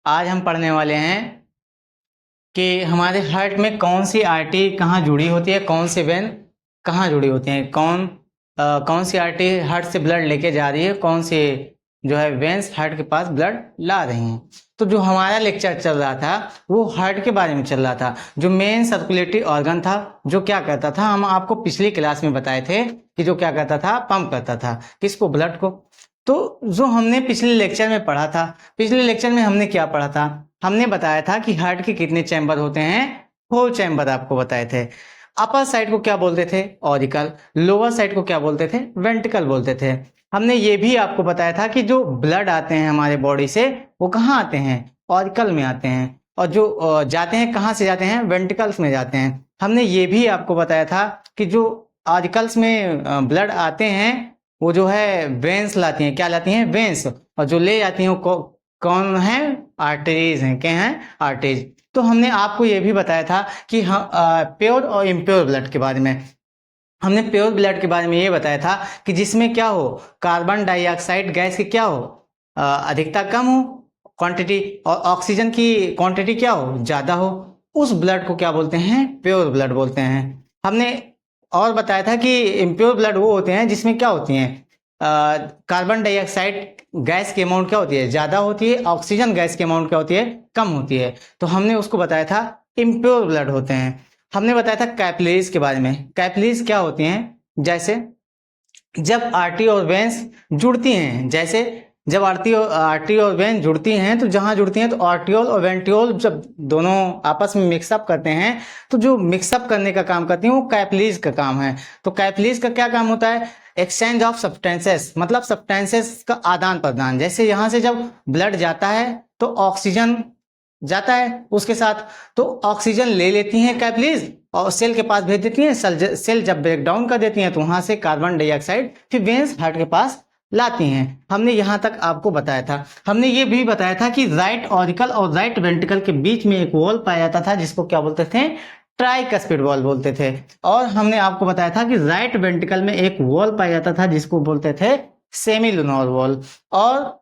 आज हम पढ़ने वाले हैं कि हमारे हार्ट में कौन सी आर्टरी कहाँ जुड़ी होती है, कौन सी वेन कहाँ जुड़ी होती है, कौन सी आर्टरी हार्ट से ब्लड लेके जा रही है, कौन सी जो है वेन्स हार्ट के पास ब्लड ला रही हैं। तो जो हमारा लेक्चर चल रहा था वो हार्ट के बारे में चल रहा था, जो मेन सर्कुलेटरी ऑर्गन था, जो क्या करता था, हम आपको पिछली क्लास में बताए थे कि जो क्या करता था, पंप करता था किसको, ब्लड को। तो जो हमने पिछले लेक्चर में पढ़ा था, पिछले लेक्चर में हमने क्या पढ़ा था, हमने बताया था कि हार्ट के कितने चैम्बर होते हैं, 4 चैम्बर आपको बताए थे। अपर साइड को क्या बोलते थे, ऑरिकल। लोअर साइड को क्या बोलते थे, वेंट्रिकल बोलते थे। हमने ये भी आपको बताया था कि जो ब्लड आते हैं हमारे बॉडी से वो कहाँ आते हैं, ऑरिकल में आते हैं, और जो जाते हैं कहाँ से जाते हैं, वेंट्रिकल्स में जाते हैं। हमने ये भी आपको बताया था कि जो ऑरिकल्स में ब्लड आते हैं वो जो है वेन्स लाती हैं, क्या लाती हैं, वेन्स, और जो ले जाती हैं वो कौन है, आर्टरीज हैं। क्या हैं, आर्टरीज। तो हमने आपको ये भी बताया था कि प्योर और इम्प्योर ब्लड के बारे में। हमने प्योर ब्लड के बारे में ये बताया था कि जिसमें क्या हो, कार्बन डाइऑक्साइड गैस की क्या हो, अधिकता कम हो क्वांटिटी, और ऑक्सीजन की क्वांटिटी क्या हो, ज्यादा हो, उस ब्लड को क्या बोलते हैं, प्योर ब्लड बोलते हैं। हमने और बताया था कि इम्प्योर ब्लड वो होते हैं जिसमें क्या होती हैं, कार्बन डाइऑक्साइड गैस की अमाउंट क्या होती है, ज्यादा होती है, ऑक्सीजन गैस की अमाउंट क्या होती है, कम होती है। तो हमने उसको बताया था इम्प्योर ब्लड होते हैं। हमने बताया था कैपिलरीज के बारे में। कैपिलरीज क्या होती हैं, जैसे जब आर्टरी और वेन्स जुड़ती हैं, जैसे जब आर्टरी और वेन जुड़ती हैं तो जहां जुड़ती हैं तो आर्टियोल और वेंट्रियोल जब दोनों आपस में मिक्सअप करते हैं तो जो मिक्सअप करने का काम करती हैं वो कैपिलरीज का काम है। तो कैपिलरीज का क्या काम होता है, एक्सचेंज ऑफ सब्सटेंसेस, मतलब सब्सटेंसेस का आदान प्रदान। जैसे यहाँ से जब ब्लड जाता है तो ऑक्सीजन जाता है उसके साथ, तो ऑक्सीजन ले लेती हैं कैपिलरीज और सेल के पास भेज देती हैं। सेल जब ब्रेक डाउन कर देती हैं तो वहां से कार्बन डाइऑक्साइड फिर वेन्स हार्ट के पास लाती हैं। हमने यहां तक आपको बताया था। हमने ये भी बताया था कि राइट ऑरिकल और राइट वेंट्रिकल के बीच में एक वॉल पाया जाता था जिसको क्या बोलते थे, ट्राइकस्पिड वॉल बोलते थे। और हमने आपको बताया था कि राइट वेंट्रिकल में एक वॉल पाया जाता था जिसको बोलते थे सेमिलुनर वॉल, और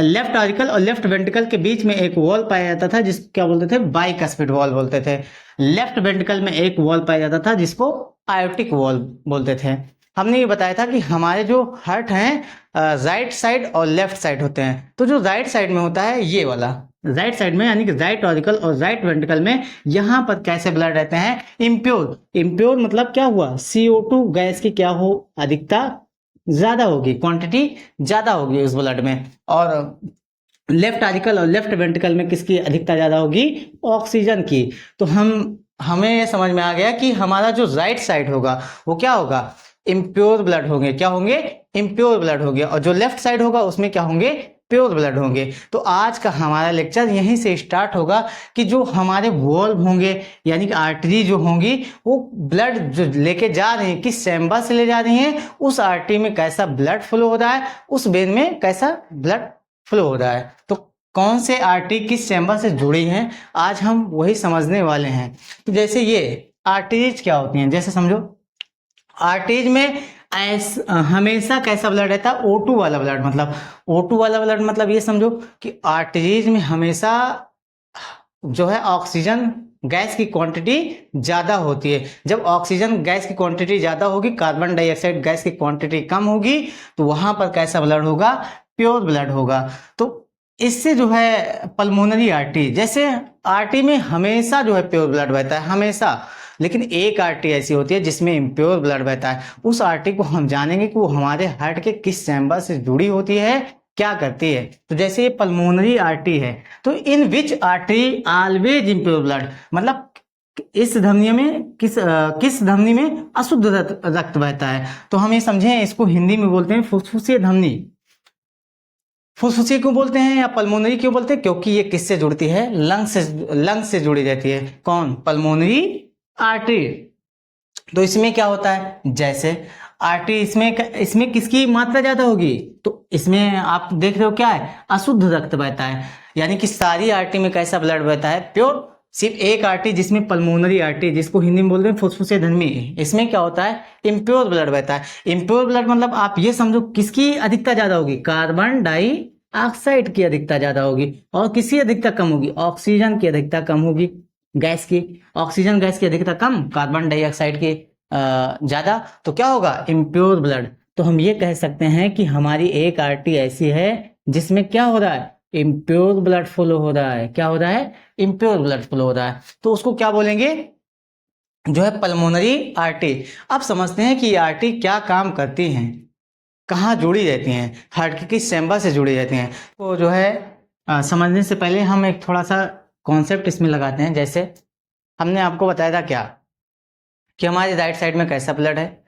लेफ्ट ऑरिकल और लेफ्ट वेंट्रिकल के बीच में एक वॉल पाया जाता था जिसको क्या बोलते थे, बाइकस्पिड वॉल बोलते थे। लेफ्ट वेंट्रिकल में एक वॉल पाया जाता था जिसको आयोटिक वॉल बोलते थे। हमने ये बताया था कि हमारे जो हार्ट हैं राइट साइड और लेफ्ट साइड होते हैं। तो जो राइट साइड में होता है ये वाला, राइट साइड में यानी कि राइट ऑरिकल और राइट वेंट्रिकल में यहाँ पर कैसे ब्लड रहते हैं, इम्प्योर। इम्प्योर मतलब क्या हुआ, CO2 गैस की क्या हो, अधिकता ज्यादा होगी, क्वांटिटी ज्यादा होगी उस ब्लड में। और लेफ्ट आर्टिकल और लेफ्ट वेंट्रिकल में किसकी अधिकता ज्यादा होगी, ऑक्सीजन की। तो हमें ये समझ में आ गया कि हमारा जो राइट साइड होगा वो क्या होगा, इम्प्योर ब्लड होंगे, क्या होंगे, इम्प्योर ब्लड होंगे, और जो लेफ्ट साइड होगा उसमें क्या होंगे, प्योर ब्लड होंगे। तो आज का हमारा लेक्चर यहीं से स्टार्ट होगा कि जो हमारे वॉल्व होंगे यानी कि आर्टरी जो होंगी वो ब्लड जो लेके जा रही हैं, किस चैम्बर से ले जा रही हैं, उस आर्टरी में कैसा ब्लड फ्लो हो रहा है, उस वेन में कैसा ब्लड फ्लो हो रहा है। तो कौन से आर्टरी किस चैम्बर से जुड़ी हैं आज हम वही समझने वाले हैं। तो जैसे ये आर्टरीज क्या होती हैं, जैसे समझो आर्टरीज में हमेशा कैसा ब्लड रहता है, O2 वाला ब्लड। मतलब O2 वाला ब्लड मतलब ये समझो कि आर्टरीज में हमेशा जो है ऑक्सीजन गैस की क्वांटिटी ज्यादा होती है। जब ऑक्सीजन गैस की क्वांटिटी ज्यादा होगी, कार्बन डाइऑक्साइड गैस की क्वांटिटी कम होगी, तो वहां पर कैसा ब्लड होगा, प्योर ब्लड होगा। तो इससे जो है पल्मोनरी आर्टरी, जैसे आर्टरी में हमेशा जो है प्योर ब्लड बहता है हमेशा, लेकिन एक आर्टरी ऐसी होती है जिसमें इम्प्योर ब्लड बहता है। उस आर्टरी को हम जानेंगे कि वो हमारे हार्ट के किस चैम्बर से जुड़ी होती है, क्या करती है। तो जैसे ये पल्मोनरी आर्टरी है, तो इन विच आर्टरी ऑलवेज इम्प्योर ब्लड, मतलब इस धमनी में किस धमनी में अशुद्ध रक्त बहता है। तो हम ये समझें, इसको हिंदी में बोलते हैं फुसफुसीय धमनी। फुसफुसी क्यों बोलते हैं या पल्मोनरी क्यों बोलते हैं, क्योंकि ये किससे जुड़ती है, लंग से जुड़ी रहती है। कौन, पल्मोनरी आर्टरी। तो इसमें क्या होता है, जैसे आर्टरी इसमें किसकी मात्रा ज्यादा होगी, तो इसमें आप देख रहे हो क्या है, अशुद्ध रक्त बहता है। यानी कि सारी आर्टरी में कैसा ब्लड बहता है, प्योर। सिर्फ एक आर्टरी जिसमें पल्मोनरी आर्टरी, जिसको हिंदी में बोलते हैं फुसफुसीय धमनी, इसमें क्या होता है, इम्प्योर ब्लड बहता है। इम्प्योर ब्लड मतलब आप ये समझो किसकी अधिकता ज्यादा होगी, कार्बन डाई ऑक्साइड की अधिकता ज्यादा होगी और किसकी अधिकता कम होगी, ऑक्सीजन की अधिकता कम होगी, गैस की, ऑक्सीजन गैस की अधिकता कम, कार्बन डाइऑक्साइड की ज्यादा, तो क्या होगा, इम्प्योर ब्लड। तो हम ये कह सकते हैं कि हमारी एक आर्टरी ऐसी है जिसमें क्या हो रहा है, इम्प्योर ब्लड फ्लो हो रहा है। क्या हो रहा है, इम्प्योर ब्लड फ्लो हो रहा है। तो उसको क्या बोलेंगे, जो है पल्मोनरी आर्टरी। अब समझते हैं कि ये आर्टरी क्या काम करती हैं, कहाँ जुड़ी रहती हैं, हार्ट के किस चैम्बर से जुड़ी रहती हैं। तो जो है समझने से पहले हम एक थोड़ा सा कॉन्सेप्ट इसमें लगाते हैं। जैसे हमने आपको बताया था क्या, कि हमारे राइट साइड में कैसा ब्लड है,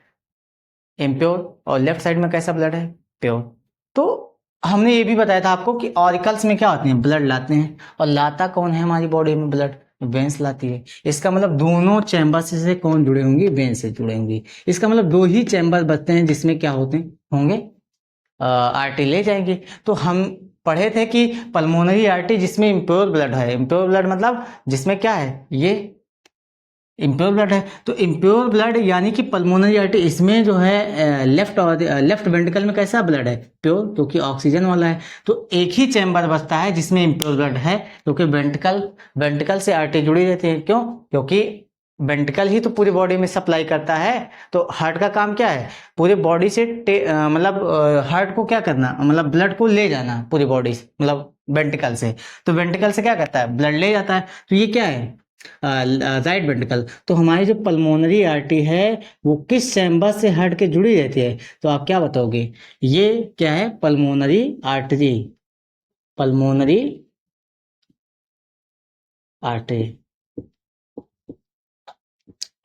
इम्प्योर, और लेफ्ट साइड में कैसा ब्लड है, प्योर। तो हमने ये भी बताया था आपको कि ऑरिकल्स में क्या होते हैं, ब्लड लाते हैं, और लाता कौन है हमारी बॉडी में ब्लड, वेंस लाती है। इसका मतलब दोनों चैम्बर से कौन जुड़े होंगे, वेंस से जुड़े होंगे। इसका मतलब दो ही चैम्बर बचते हैं जिसमें क्या होते होंगे, आर्टरी ले जाएंगे। तो हम पढ़े थे कि पल्मोनरी आर्टरी जिसमें इम्प्योर ब्लड है, इम्प्योर ब्लड मतलब जिसमें क्या है, ये इम्प्योर ब्लड है। तो इम्प्योर ब्लड यानी कि पल्मोनरी आर्टरी, इसमें जो है लेफ्ट वेंट्रिकल में कैसा ब्लड है, प्योर, क्योंकि ऑक्सीजन वाला है। तो एक ही चैम्बर बचता है जिसमें इम्प्योर ब्लड है, क्योंकि वेंट्रिकल से आर्टरी जुड़ी रहती है। क्यों, क्योंकि वेंट्रिकल ही तो पूरी बॉडी में सप्लाई करता है। तो हार्ट का काम क्या है, पूरी बॉडी से मतलब हार्ट को क्या करना, मतलब ब्लड को ले जाना पूरी बॉडी से, मतलब वेंट्रिकल से। तो वेंट्रिकल से क्या करता है, ब्लड ले जाता है। तो ये क्या है, राइट वेंट्रिकल। तो हमारी जो पल्मोनरी आर्टरी है वो किस चैम्बर से हार्ट के जुड़ी रहती है, तो आप क्या बताओगे, ये क्या है, pulmonary artery, pulmonary artery.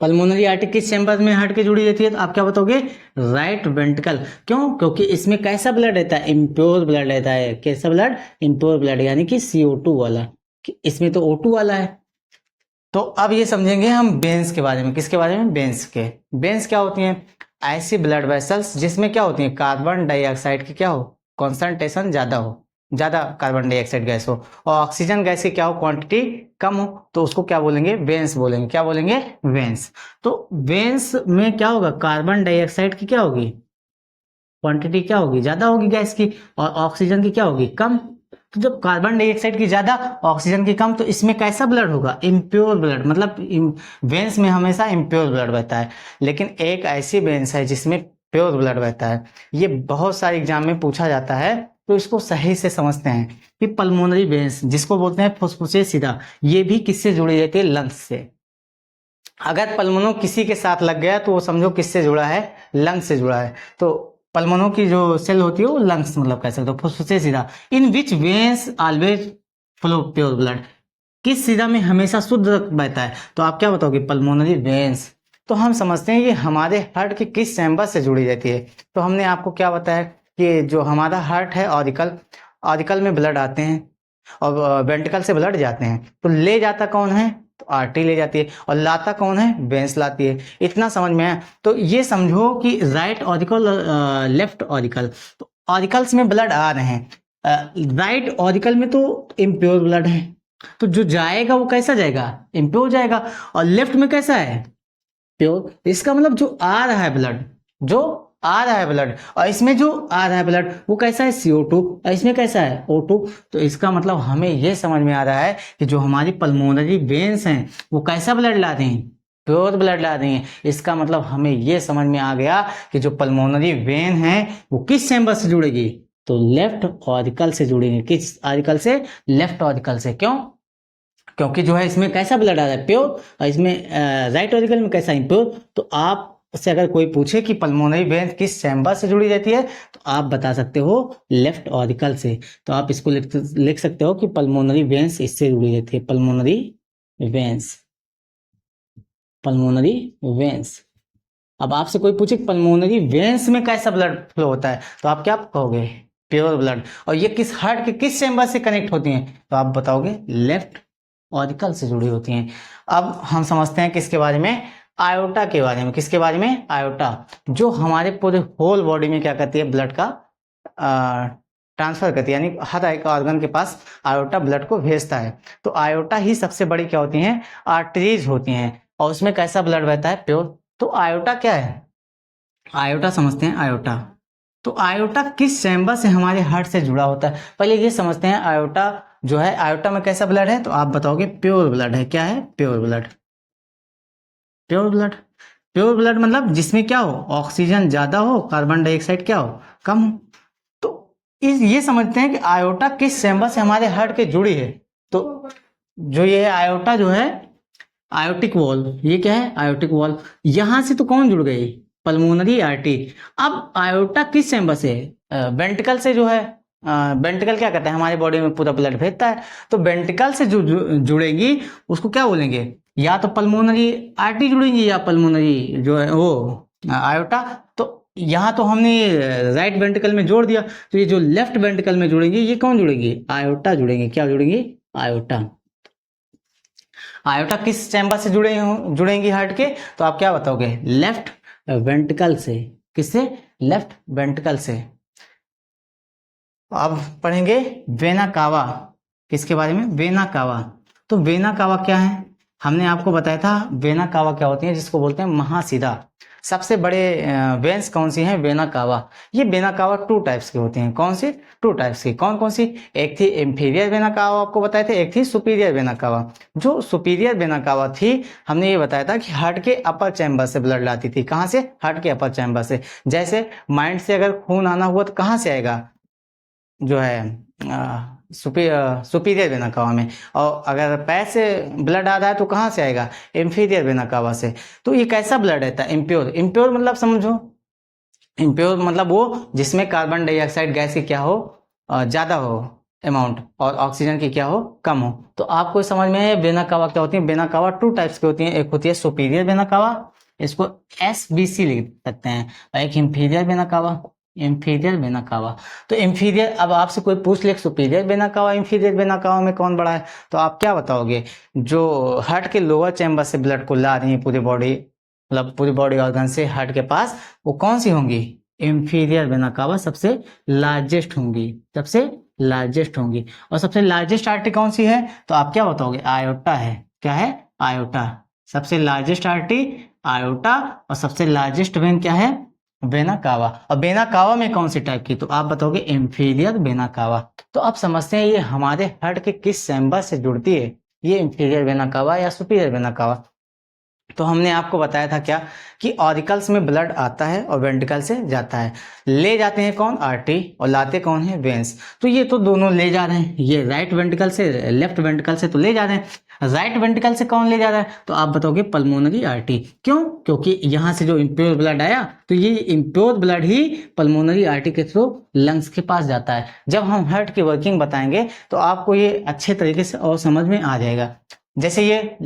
Pulmonary artery किस चैम्बर में हार्ट के जुड़ी रहती है, तो आप क्या बताओगे, राइट वेंट्रिकल। क्यों, क्योंकि इसमें कैसा ब्लड रहता है, इम्प्योर ब्लड रहता है। कैसा ब्लड, इम्प्योर ब्लड, यानी कि CO2 वाला, कि इसमें तो O2 वाला है। तो अब ये समझेंगे हम वेन्स के बारे में। किसके बारे में, वेन्स के। वेन्स क्या होती हैं, ऐसी ब्लड वेसल्स जिसमें क्या होती है, कार्बन डाइऑक्साइड की क्या हो, कॉन्सेंट्रेशन ज्यादा हो, ज्यादा कार्बन डाइऑक्साइड गैस हो, और ऑक्सीजन गैस की क्या हो, क्वांटिटी कम हो। तो उसको क्या बोलेंगे, वेन्स बोलेंगे। क्या बोलेंगे, वेन्स। तो वेन्स में क्या होगा, कार्बन डाइऑक्साइड की क्या होगी, क्वांटिटी क्या होगी, ज्यादा होगी गैस की, और ऑक्सीजन की क्या होगी, कम। तो जब कार्बन डाइऑक्साइड की ज्यादा, ऑक्सीजन की कम, तो इसमें कैसा ब्लड होगा, इम्प्योर ब्लड। मतलब वेन्स में हमेशा इम्प्योर ब्लड बहता है। लेकिन एक ऐसी वेन्स है जिसमें प्योर ब्लड बहता है। ये बहुत सारे एग्जाम में पूछा जाता है, तो इसको सही से समझते हैं कि पल्मोनरी वेन्स, जिसको बोलते हैं फुसफुसे सीधा, ये भी किससे जुड़ी रहती है, लंग्स से। अगर पल्मोनो किसी के साथ लग गया तो वो समझो किससे जुड़ा है, लंग्स से जुड़ा है। तो पल्मोनो की जो सेल होती है वो लंग्स मतलब कह सकते हो, फुसफुसे सीधा। In which veins always flow pure blood, किस सीधा में हमेशा शुद्ध रक्त बहता है, तो आप क्या बताओगे, पल्मोनरी वेन्स। तो हम समझते हैं ये हमारे हार्ट के किस चैम्बर से जुड़ी रहती है। तो हमने आपको क्या बताया कि जो हमारा हार्ट है, ऑरिकल, ऑरिकल में ब्लड आते हैं और वेंट्रिकल से ब्लड जाते हैं। तो ले जाता कौन है, तो आर्टरी ले जाती है, और लाता कौन है, वेंस लाती है। इतना समझ में आया। तो ये समझो कि राइट ऑरिकल, लेफ्ट ऑरिकल, तो ऑरिकल्स में ब्लड आ रहे हैं, राइट ऑरिकल में तो इम्प्योर ब्लड है, तो जो जाएगा वो कैसा जाएगा, इम्प्योर जाएगा। और लेफ्ट में कैसा है, प्योर। इसका मतलब जो आ रहा है ब्लड, जो आ रहा है ब्लड, और इसमें जो आ रहा है ब्लड वो कैसा है, CO2, और इसमें कैसा है, O2। तो इसका मतलब हमें यह समझ में आ रहा है कि जो हमारी पल्मोनरी वेन्स हैं वो कैसा ब्लड ला रही हैं, प्योर ब्लड ला रही हैं। इसका मतलब हमें यह समझ में आ गया कि जो पल्मोनरी वेन है वो किस चैम्बर से जुड़ेगी, तो लेफ्ट ऑरिकल से जुड़ेगी। किस ऑरिकल से, लेफ्ट ऑरिकल से। क्यों, क्योंकि जो है इसमें कैसा ब्लड आ रहा है, प्योर, और इसमें राइट ऑरिकल में कैसा, इम्प्योर। तो आप से अगर कोई पूछे कि पल्मोनरी वेन किस चैम्बर से जुड़ी रहती है, तो आप बता सकते हो लेफ्ट ऑरिकल से। तो आप इसको लिख सकते हो कि पल्मोनरी वेन्स इससे जुड़ी रहती है, पल्मोनरी वेन्स, पल्मोनरी वेन्स। अब आपसे कोई पूछे पल्मोनरी वेन्स में कैसा ब्लड फ्लो होता है, तो आप क्या कहोगे, प्योर ब्लड। और ये किस हार्ट के किस चैम्बर से कनेक्ट होती हैं, तो आप बताओगे लेफ्ट ऑरिकल से जुड़ी होती हैं। अब हम समझते हैं किसके बारे में, आयोटा के बारे में। किसके बारे में, आयोटा, जो हमारे पूरे होल बॉडी में क्या करती है, ब्लड का ट्रांसफर करती है, यानी हर एक ऑर्गन के पास आयोटा ब्लड को भेजता है। तो आयोटा ही सबसे बड़ी क्या होती हैं, आर्टरीज होती हैं, और उसमें कैसा ब्लड बहता है, प्योर। तो आयोटा क्या है, आयोटा समझते हैं, आयोटा, तो आयोटा किस चैम्बर से हमारे हार्ट से जुड़ा होता है, पहले ये समझते हैं। आयोटा जो है, आयोटा में कैसा ब्लड है, तो आप बताओगे प्योर ब्लड है। क्या है? Pure blood. Pure blood, pure blood मतलब जिसमें क्या हो, ऑक्सीजन ज्यादा हो, कार्बन डाइऑक्साइड क्या हो, कम हो। तो इस ये समझते हैं कि आयोटा किस चैम्बर से हमारे हार्ट के जुड़ी है। तो जो ये आयोटा जो है, आयोटिक वॉल, ये क्या है, आयोटिक वॉल। यहां से तो कौन जुड़ गई, पल्मोनरी आर्टरी। अब आयोटा किस चैम्बर से, वेंट्रिकल से जो है, वेंट्रिकल क्या करता है, हमारी बॉडी में पूरा ब्लड भेजता है। तो वेंट्रिकल से जो जुड़ेगी उसको क्या बोलेंगे, या तो पल्मोनरी आर्टरी जुड़ेंगी या पल्मोनरी जो है वो आयोटा। तो यहाँ तो हमने राइट वेंट्रिकल में जोड़ दिया, तो ये जो लेफ्ट वेंट्रिकल में जुड़ेंगे ये कौन जुड़ेंगी, आयोटा जुड़ेंगे। क्या जुड़ेंगी, आयोटा। आयोटा किस चैम्बर से जुड़ेंगी हार्ट के, तो आप क्या बताओगे, लेफ्ट वेंट्रिकल से। किससे, लेफ्ट वेंट्रिकल से। अब पढ़ेंगे वेना कावा, किसके बारे में, वेना कावा। तो वेना कावा क्या है, हमने आपको बताया था वेना कावा क्या होती है, जिसको बोलते हैं महाशिरा। सबसे बड़े वेन्स कौन सी हैं, वेना कावा। ये वेना कावा टू टाइप्स की होती हैं। कौन सी, टू टाइप्स की। कौन कौन सी, एक थी इंफीरियर वेना कावा, आपको बताए थे, एक थी सुपीरियर वेना कावा। जो सुपीरियर वेना कावा थी, हमने ये बताया था कि हार्ट के अपर चैम्बर से ब्लड लाती थी। कहाँ से, हार्ट के अपर चैम्बर से। जैसे माइंड से अगर खून आना हुआ तो कहाँ से आएगा, जो है सुपीरियर वेना कावा में। और अगर पैर से ब्लड आ रहा है तो कहाँ से आएगा, इंफीरियर वेना कावा से। तो ये कैसा ब्लड रहता है, इम्प्योर। इम्प्योर मतलब समझो, इम्प्योर मतलब वो जिसमें कार्बन डाइऑक्साइड गैस की क्या हो, ज्यादा हो अमाउंट, और ऑक्सीजन की क्या हो, कम हो। तो आपको समझ में है वेना कावा क्या होती है। वेना कावा टू टाइप्स की होती है, एक होती है सुपीरियर वेना कावा, इसको SBC लिख सकते हैं, और एक inferior vena cava, inferior vena कावा। तो इंफीरियर, अब आपसे कोई पूछ ले superior vena cava inferior vena कावा में कौन बड़ा है, तो आप क्या बताओगे, जो हार्ट के लोअर चैम्बर से ब्लड को ला रही है पूरी बॉडी, मतलब पूरी बॉडी ऑर्गन से हार्ट के पास, वो कौन सी होंगी, इंफीरियर वेना कावा सबसे लार्जेस्ट होंगी, सबसे लार्जेस्ट होंगी। और सबसे लार्जेस्ट आर्टरी कौन सी है, तो आप क्या बताओगे, आयोटा है। क्या है, आयोटा। सबसे लार्जेस्ट आर्टरी आयोटा, और सबसे लार्जेस्ट वेन क्या है, वेना कावा। और वेना कावा में कौन सी टाइप की, तो आप बताओगे इंफीरियर वेना कावा। तो आप समझते हैं ये हमारे हार्ट के किस चैम्बर से जुड़ती है, ये इंफीरियर वेना कावा या सुपीरियर वेना कावा। तो हमने आपको बताया था क्या, कि ऑरिकल्स में ब्लड आता है और वेंट्रिकल से जाता है। ले जाते हैं कौन, आर्टरी, और लाते कौन है, वेंस। तो ये तो दोनों ले जा रहे हैं, ये राइट वेंट्रिकल से लेफ्ट वेंट्रिकल से तो ले जा रहे हैं। राइट वेंट्रिकल से कौन ले जा रहा है, तो आप बताओगे पल्मोनरी आर्टरी। क्यों, क्योंकि यहाँ से जो इम्प्योर ब्लड आया, तो ये इम्प्योर ब्लड ही पल्मोनरी आर्टरी के थ्रू लंग्स के पास जाता है। जब हम हार्ट की वर्किंग बताएंगे तो आपको ये अच्छे तरीके से और समझ में आ जाएगा। जैसे ये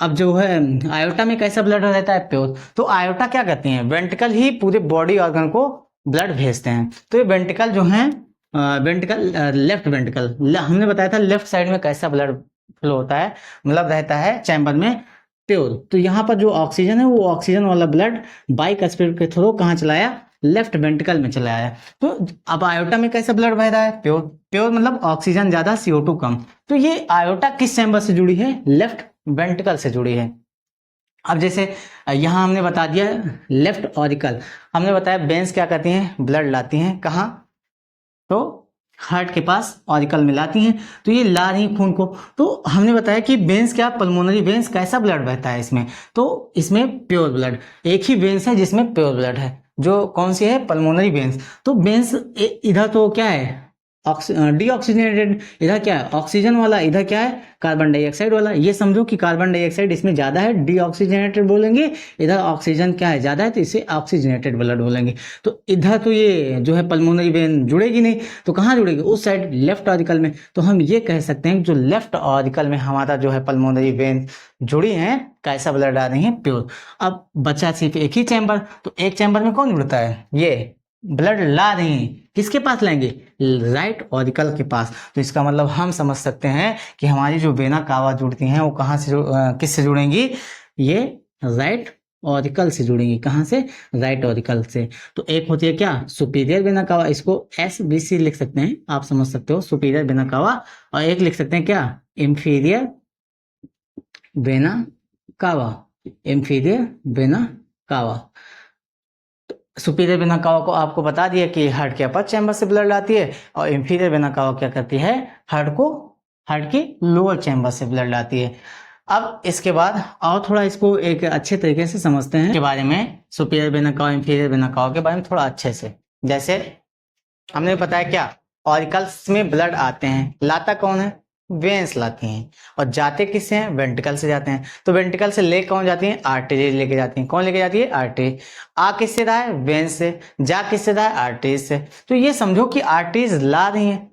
अब जो है आयोटा में कैसा ब्लड रहता है, प्योर। तो आयोटा क्या करते हैं, वेंट्रिकल ही पूरे बॉडी ऑर्गन को ब्लड भेजते हैं। तो ये वेंट्रिकल जो है, वेंट्रिकल, लेफ्ट वेंट्रिकल, हमने बताया था लेफ्ट साइड में कैसा ब्लड फ्लो होता है, मतलब रहता है चैम्बर में प्योर। तो यहाँ पर जो ऑक्सीजन है, वो ऑक्सीजन वाला ब्लड बाइकस्पिड के थ्रू कहाँ चलाया, लेफ्ट वेंट्रिकल में चलाया। तो अब आयोटा में कैसा ब्लड बह रहा है, प्योर। प्योर मतलब ऑक्सीजन ज्यादा, CO2 कम। तो ये आयोटा किस चैम्बर से जुड़ी है, लेफ्ट वेंट्रिकल से जुड़ी है। अब जैसे यहाँ हमने बता दिया लेफ्ट ऑरिकल, हमने बताया वेंस क्या करती हैं, ब्लड लाती हैं कहाँ, तो हार्ट के पास ऑरिकल में लाती हैं। तो ये ला रही खून को। तो हमने बताया कि वेंस क्या, पल्मोनरी वेंस, कैसा ब्लड बहता है इसमें, तो इसमें प्योर ब्लड। एक ही वेंस है जिसमें प्योर ब्लड है, जो कौन सी है, पल्मोनरी वेंस। तो वेंस इधर तो क्या है, डीऑक्सीजनेटेड, इधर क्या है, ऑक्सीजन वाला, इधर क्या है, कार्बन डाइऑक्साइड वाला। ये समझो कि कार्बन डाइऑक्साइड इसमें ज्यादा है, डीऑक्सीजनेटेड बोलेंगे। इधर ऑक्सीजन क्या है, ज्यादा है, तो इसे ऑक्सीजनेटेड ब्लड बोलेंगे। तो इधर तो ये जो है पल्मोनरी वेन जुड़ेगी नहीं, तो कहाँ जुड़ेगी, उस साइड लेफ्ट ऑरिकल में। तो हम ये कह सकते हैं कि जो लेफ्ट ऑरिकल में हमारा जो है पल्मोनरी वेन जुड़ी है, कैसा ब्लड आ रही है, प्योर। अब बचा सिर्फ एक ही चैम्बर, तो एक चैम्बर में कौन जुड़ता है, ये ब्लड ला रही हैं, किसके पास लाएंगे, राइट ऑरिकल के पास। तो इसका मतलब हम समझ सकते हैं कि हमारी जो वेना कावा जुड़ती हैं वो कहाँ से किससे जुड़ेंगी, ये राइट ऑरिकल से जुड़ेंगी। कहाँ से, राइट ऑरिकल से। तो एक होती है क्या, सुपीरियर वेना कावा, इसको SBC लिख सकते हैं, आप समझ सकते हो, सुपीरियर वेना कावा। और एक लिख सकते हैं क्या, inferior vena cava, inferior vena कावा। सुपीरियर वेना कावा को आपको बता दिया कि हार्ट के अपर चैम्बर से ब्लड आती है, और इंफीरियर वेना कावा क्या करती है, हार्ट की लोअर चैम्बर से ब्लड आती है। अब इसके बाद और थोड़ा इसको एक अच्छे तरीके से समझते हैं के बारे में, superior vena cava inferior vena कावा के बारे में थोड़ा अच्छे से। जैसे हमने बताया क्या, ऑरिकल्स में ब्लड आते हैं, लाता कौन है, वेन्स लाती हैं, और जाते किससे हैं, वेंट्रिकल से जाते हैं। तो वेंट्रिकल से ले कौन जाती है, आर्टरी लेके जाती हैं। कौन लेके जाती है, आर्टरी। आ किससे रहा है, वेन्स से। जा किससे रहा है, आर्टरीज से। तो ये समझो कि आर्टरीज ला रही हैं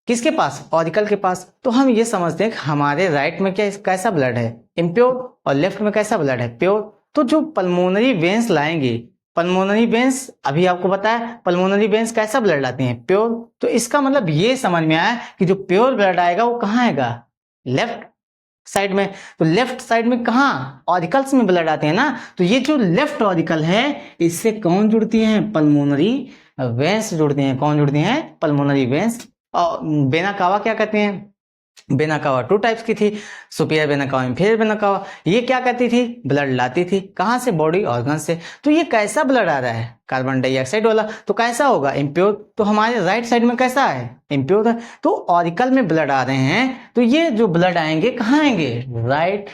किसके पास, ऑरिकल के पास। तो हम ये समझते हैं कि हमारे राइट में क्या कैसा ब्लड है, इम्प्योर, और लेफ्ट में कैसा ब्लड है, प्योर। तो जो पल्मोनरी वेन्स लाएंगे, पल्मोनरी वेन्स अभी आपको बताया, पल्मोनरी वेन्स कैसा ब्लड लाती हैं, प्योर। तो इसका मतलब ये समझ में आया कि जो प्योर ब्लड आएगा वो कहाँ आएगा, लेफ्ट साइड में। तो लेफ्ट साइड में कहाँ, ऑरिकल्स में ब्लड आते हैं ना। तो ये जो लेफ्ट ऑरिकल है इससे कौन जुड़ती हैं, पल्मोनरी वेन्स जुड़ती हैं। कौन जुड़ती हैं, पल्मोनरी वेन्स। और वेना कावा क्या कहते हैं, वेना कावा 2 टाइप्स की थी, superior vena cava inferior vena कावा। ये क्या करती थी, ब्लड लाती थी, कहाँ से, बॉडी ऑर्गन से। तो ये कैसा ब्लड आ रहा है, कार्बन डाइऑक्साइड वाला। तो कैसा होगा, इम्प्योर। तो हमारे राइट साइड में कैसा है, इम्प्योर है। तो ऑरिकल में ब्लड आ रहे हैं, तो ये जो ब्लड आएंगे कहाँ आएंगे, राइट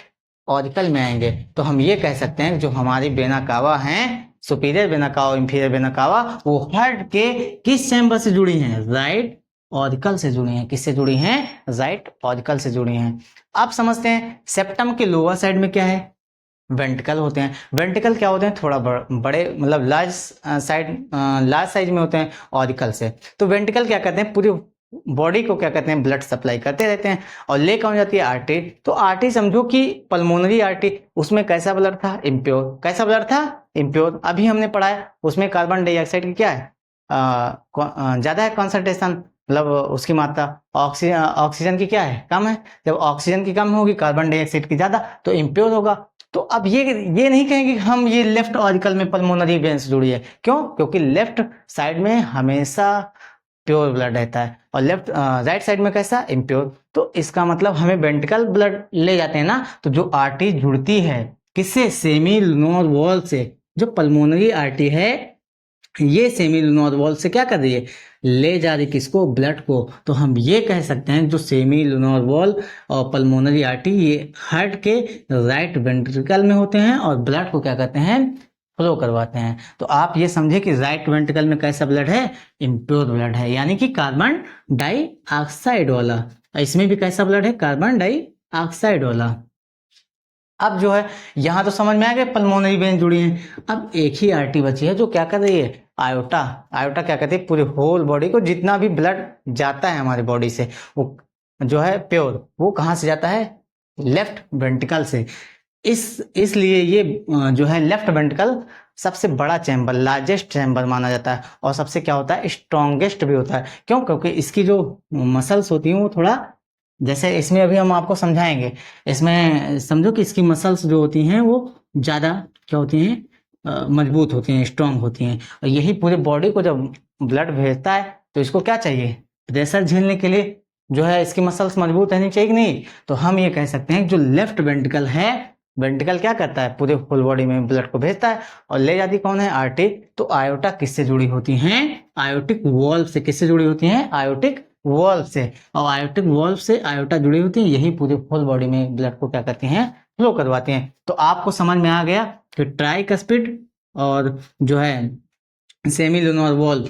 ऑरिकल में आएंगे। तो हम ये कह सकते हैं जो हमारी वेना कावा हैं, superior vena cava inferior vena कावा, वो हार्ट के किस चैम्बर से जुड़ी हैं, राइट ऑरिकल से जुड़ी हैं। किससे जुड़ी हैं, राइट ऑरिकल से जुड़ी हैं। आप समझते हैं सेप्टम के लोअर साइड में क्या है, वेंट्रिकल होते हैं। वेंट्रिकल क्या होते हैं, थोड़ा बड़े मतलब लार्ज साइज में होते हैं ऑरिकल से। तो वेंट्रिकल क्या करते हैं, पूरी बॉडी को क्या कहते हैं, ब्लड सप्लाई करते रहते हैं। और ले कौन जाती है, आर्टरी। तो आर्टरी समझो कि पल्मोनरी आर्टरी, उसमें कैसा ब्लड था, इम्प्योर। कैसा ब्लड था, इम्प्योर। अभी हमने पढ़ा है उसमें कार्बन डाइऑक्साइड की क्या है, ज्यादा है कॉन्सेंट्रेशन, मतलब उसकी मात्रा। ऑक्सीजन की क्या है, कम है। जब ऑक्सीजन की कम होगी, कार्बन डाइऑक्साइड की ज्यादा, तो इम्प्योर होगा। तो अब ये नहीं कहेंगे कि हम ये लेफ्ट ऑरिकल में पल्मोनरी वेन्स जुड़ी है। क्यों, क्योंकि लेफ्ट साइड में हमेशा प्योर ब्लड रहता है, और लेफ्ट राइट साइड में कैसा, इम्प्योर। तो इसका मतलब हमें वेंट्रिकल ब्लड ले जाते हैं ना, तो जो आर्टरी जुड़ती है किससे, सेमी लुनोर वॉल से। जो पल्मोनरी आर्टरी है ये सेमी लुनोर वॉल से क्या कर रही है, ले जा रही किसको, ब्लड को। तो हम ये कह सकते हैं जो सेमी लुनोर वॉल और पल्मोनरी आर्टरी ये हार्ट के राइट वेंट्रिकल में होते हैं, और ब्लड को क्या कहते हैं, फ्लो करवाते हैं। तो आप ये समझे कि राइट वेंट्रिकल में कैसा ब्लड है, इम्प्योर ब्लड है, यानी कि कार्बन डाइऑक्साइड वाला। इसमें भी कैसा ब्लड है, कार्बन डाइऑक्साइड वाला। अब जो है यहां तो समझ में आ गया पल्मोनरी वेन जुड़ी है। अब एक ही आर्टरी बची है जो क्या कर रही है, आयोटा। आयोटा क्या कहती है, पूरे होल बॉडी को जितना भी ब्लड जाता है हमारे बॉडी से, वो जो है प्योर, वो कहाँ से जाता है, लेफ्ट वेंट्रिकल से। इसलिए ये जो है लेफ्ट वेंट्रिकल सबसे बड़ा चैम्बर, लार्जेस्ट चैम्बर माना जाता है, और सबसे क्या होता है, स्ट्रॉन्गेस्ट भी होता है। क्यों, क्योंकि इसकी जो मसल्स होती हैं वो थोड़ा, जैसे इसमें अभी हम आपको समझाएंगे, इसमें समझो कि इसकी मसल्स जो होती हैं वो ज़्यादा क्या होती हैं, मजबूत होती हैं, स्ट्रांग होती हैं। और यही पूरे बॉडी को जब ब्लड भेजता है तो इसको क्या चाहिए, प्रेशर झेलने के लिए जो है इसकी मसल्स मजबूत रहनी चाहिए कि नहीं। तो हम ये कह सकते हैं जो लेफ्ट वेंट्रिकल है, वेंट्रिकल क्या करता है, पूरे फुल बॉडी में ब्लड को भेजता है, और ले जाती कौन है, आर्टरी। तो आयोटा किससे जुड़ी होती हैं, आयोटिक वॉल्व से। किससे जुड़ी होती हैं, आयोटिक वॉल्व से। और आयोटिक वॉल्व से आयोटा जुड़ी होती है, यही पूरी फुल बॉडी में ब्लड को क्या करती हैं, फ्लो करवाती हैं। तो आपको समझ में आ गया कि ट्राइकस्पिड और जो है सेमी लुनोर वॉल्व,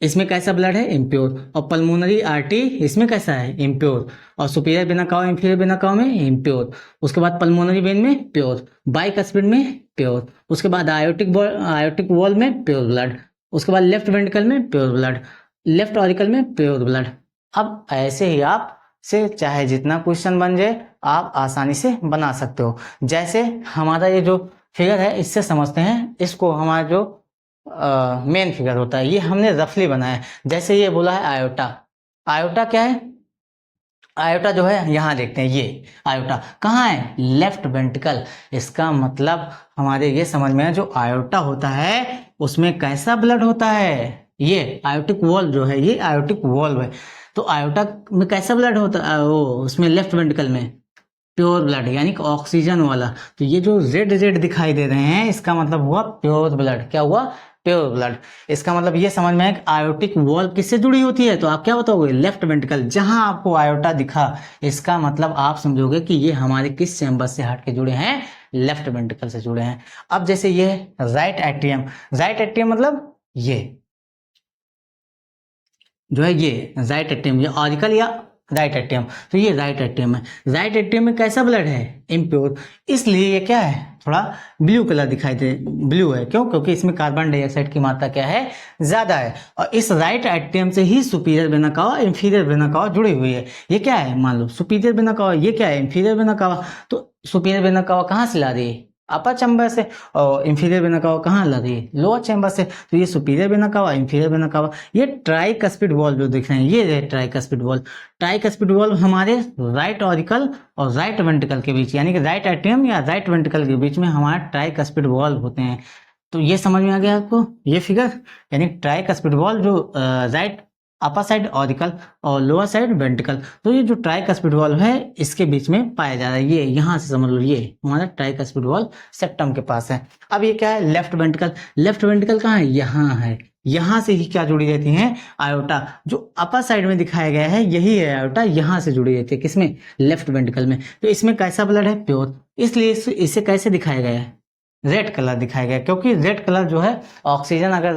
इसमें कैसा ब्लड है, इम्प्योर। और पल्मोनरी आर्टरी इसमें कैसा है, इम्प्योर। और superior vena cava inferior vena कावा में इम्प्योर। उसके बाद पल्मोनरी वेन में प्योर, बाइकस्पिड में प्योर। उसके बाद आयोटिक वॉल में प्योर ब्लड। उसके बाद लेफ्ट वेंट्रिकल में प्योर ब्लड, लेफ्ट ऑरिकल में प्योर ब्लड। अब ऐसे ही आप से चाहे जितना क्वेश्चन बन जाए आप आसानी से बना सकते हो। जैसे हमारा ये जो फिगर है इससे समझते हैं इसको, हमारा जो मेन फिगर होता है ये हमने रफली बनाया है। जैसे ये बोला है आयोटा, आयोटा क्या है, आयोटा जो है यहाँ देखते हैं, ये आयोटा कहाँ है, लेफ्ट वेंट्रिकल। इसका मतलब हमारे ये समझ में है जो आयोटा होता है उसमें कैसा ब्लड होता है, ये आयोटिक वॉल्व जो है ये आयोटिक वॉल्व है। तो आयोटा में कैसा ब्लड होता है, वो उसमें लेफ्ट वेंट्रिकल में प्योर ब्लड, यानी कि ऑक्सीजन वाला। तो ये जो रेड रेड दिखाई दे रहे हैं इसका मतलब हुआ प्योर ब्लड। क्या हुआ, प्योर ब्लड। इसका मतलब ये समझ में है कि आयोटिक वॉल्व किससे जुड़ी होती है, तो आप क्या बताओगे, लेफ्ट वेंट्रिकल। जहां आपको आयोटा दिखा इसका मतलब आप समझोगे कि ये हमारे किस चैम्बर से हट के जुड़े हैं, लेफ्ट वेंट्रिकल से जुड़े हैं। अब जैसे ये राइट एट्रियम, राइट एट्रियम मतलब ये जो है, ये राइट एट्रियम, ये ऑरिकल या राइट एट्रियम, तो ये राइट एट्रियम है। राइट एट्रियम में कैसा ब्लड है, इम्प्योर, इसलिए ये क्या है, थोड़ा ब्लू कलर दिखाई दे, ब्लू है, क्यों, क्योंकि इसमें कार्बन डाइऑक्साइड की मात्रा क्या है, ज्यादा है। और इस राइट एट्रियम से ही superior vena cava, inferior vena cava जुड़ी हुई है। ये क्या है, मान लो सुपीरियर वेना कावा, ये क्या है, इंफीरियर वेना कावा। तो सुपीरियर वेना कावा कहाँ से ला रही है, अपर चैम्बर से, और इंफीरियर वेना कावा कहाँ ला रही है, लोअर चैम्बर से। तो ये superior vena cava, inferior vena कावा। ये ट्राइकस्पिड वॉल्व जो दिख रहे हैं, ये ट्राइकस्पिड वॉल्व। ट्राइकस्पिड वॉल्व हमारे राइट ऑरिकल और राइट वेंट्रिकल के बीच, यानी कि राइट एट्रियम या राइट वेंट्रिकल के बीच में हमारे ट्राइकस्पिड वॉल्व होते हैं। तो ये समझ में आ गया आपको ये फिगर, यानी ट्राइकस्पिड वॉल्व जो राइट अपर साइड ऑरिकल और लोअर साइड वेंट्रिकल। तो ये जो ट्राइकस्पिड वॉल्व है इसके बीच में पाया जा रहा है, ये यहाँ से समझ लो, ये हमारा ट्राइकस्पिड वॉल्व सेप्टम के पास है। अब ये क्या है, लेफ्ट वेंट्रिकल। लेफ्ट वेंट्रिकल कहाँ है, यहाँ है। यहाँ से ही क्या जुड़ी रहती है, आयोटा। जो अपर साइड में दिखाया गया है यही है आयोटा, यहाँ से जुड़ी रहती है, किसमें, लेफ्ट वेंट्रिकल में। तो इसमें कैसा ब्लड है, प्योर, इसलिए इसे कैसे दिखाया गया है, रेड कलर दिखाया गया, क्योंकि रेड कलर जो है ऑक्सीजन अगर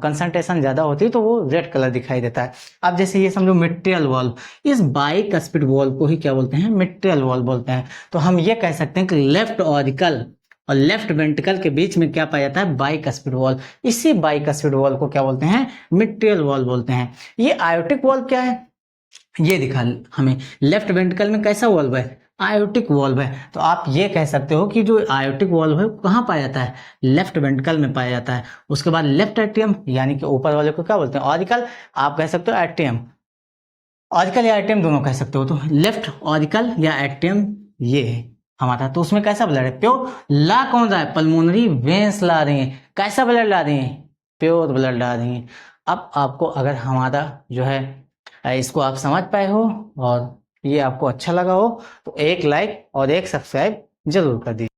कंसंट्रेशन ज्यादा होती है तो वो रेड कलर दिखाई देता है। अब जैसे ये समझो मिट्रियल वॉल्व, इस बाइकस्पिड वॉल्व को ही क्या बोलते हैं, मिट्रियल वॉल्व बोलते हैं। तो हम ये कह सकते हैं कि लेफ्ट ऑरिकल और लेफ्ट वेंट्रिकल के बीच में क्या पाया जाता है, बाइकस्पिड वॉल्व। इसी बाइकस्पिड वॉल्व को क्या बोलते हैं, मिट्रियल वॉल्व बोलते हैं। ये आयोटिक वॉल्व क्या है, ये दिखा हमें, लेफ्ट वेंट्रिकल में कैसा वॉल्व है, आयोटिक वॉल्व है। तो आप ये कह सकते हो कि जो आयोटिक वॉल्व है कहाँ पाया जाता है, लेफ्ट वेंट्रिकल में पाया जाता है। उसके बाद लेफ्ट एट्रियम, यानी कि ऊपर वाले को क्या बोलते हैं, ऑरिकल, आप कह सकते हो एट्रियम, ऑरिकल या एट्रियम दोनों कह सकते हो। तो लेफ्ट ऑरिकल या एट्रियम ये है हमारा। तो उसमें कैसा ब्लड है, प्योर। ला कौन रहा है, पल्मोनरी वेंस ला रही है। कैसा ब्लड ला रही है, प्योर ब्लड ला रही है। अब आपको अगर हमारा जो है इसको आप समझ पाए हो और ये आपको अच्छा लगा हो तो एक लाइक और एक सब्सक्राइब जरूर कर दीजिए।